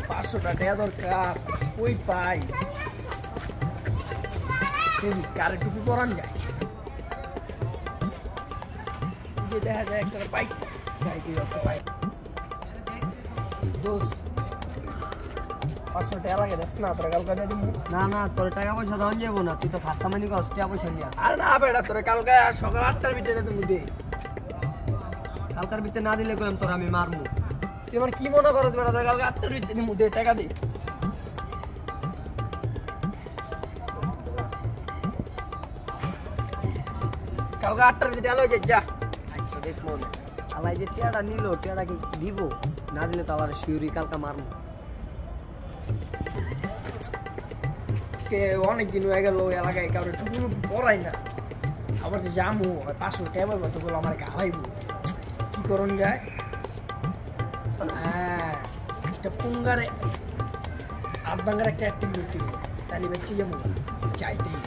500 টাকা দরকার ওই পাই এই কারে টুপি পরান যায় যে দেখা যায় একটা পাইছি যাই কি একটা পাই দোস 500 টাকা লাগে না তোর কালকে দিয়ে দিমু না তোর টাকা পয়সা দাও যাবো না তুই তো খাস্তা মানি করছ টাকা পয়সা নিয়া আর না বেটা তোর কালকে সকাল 8টার ভিতরে দিমু দে কালকার ভিতরে না দিলে কইলাম তোর আমি মারমু তুই আমার কি মনে করছ বেটা তোর কালকে 8টার ভিতরে দিমু দে টাকা দে কালকে 8টার ভিতরে আলো যা আচ্ছা দেখ মন আলাই যে টিয়াটা নিল টিয়াটা কি দিব না দিলে তো আলার শিউরি কালকা মারমু কে অনেক দিন হয়ে গেল এলাকায় কারো টুকু পড়াই না আবার যে জামু 500 টাকা পাবো তো বলে আমার গালাইবো কি করুন যায় হ্যাঁ একটা পুঙ্গারে আধ ভাঙ্গার একটা অ্যাক্টিভিটি তাহলে বেঁচে যাবো চাইতেই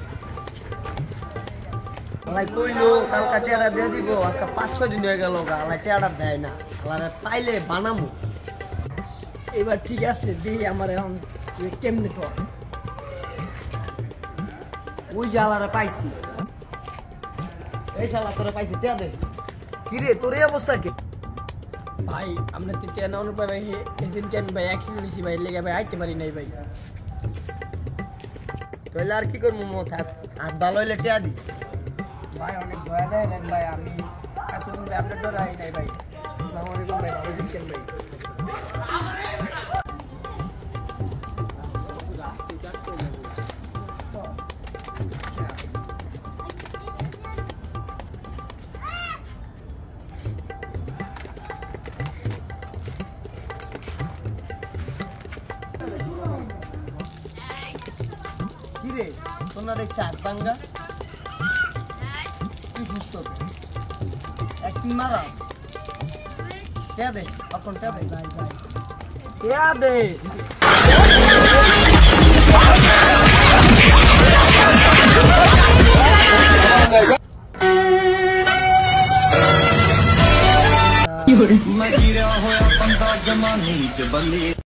আলাই কইলো কালকা টিয়াটা দিয়ে দিব আজকে 5-6 দিন হয়ে গেল আলাই টিয়াটা দেয় না আলাই পাইলে বানামু এবার ঠিক আছে দিই আমার এখন কেমনে তো ওই জালারে পাইছি এই শালা তোরে পাইছি টিয়া দে কি রে তোর এই অবস্থা কি ভাই আমরা তো টিয়া নাও পাই ভাই এদিন কেন ভাই অ্যাক্সিডেন্ট হয়েছি ভাই লেগে ভাই আইতে পারি নাই ভাই তাহলে আর কি করবো মত আর ভালো হইলে টিয়া দিস ভাই অনেক দয়া দেন ভাই আমি এতদিন ভাই আপনার দ্বারা আই নাই ভাই আসসালামু আলাইকুম ভাই ভালো দিচ্ছেন ভাই কি রে তোমরা দেখছি হাত ভাঙ্গা তুই সুস্থ একদিন মারাস কে দে এখন কে দে কে দে मैं गिरा होया बंदा जमानी च बल्ले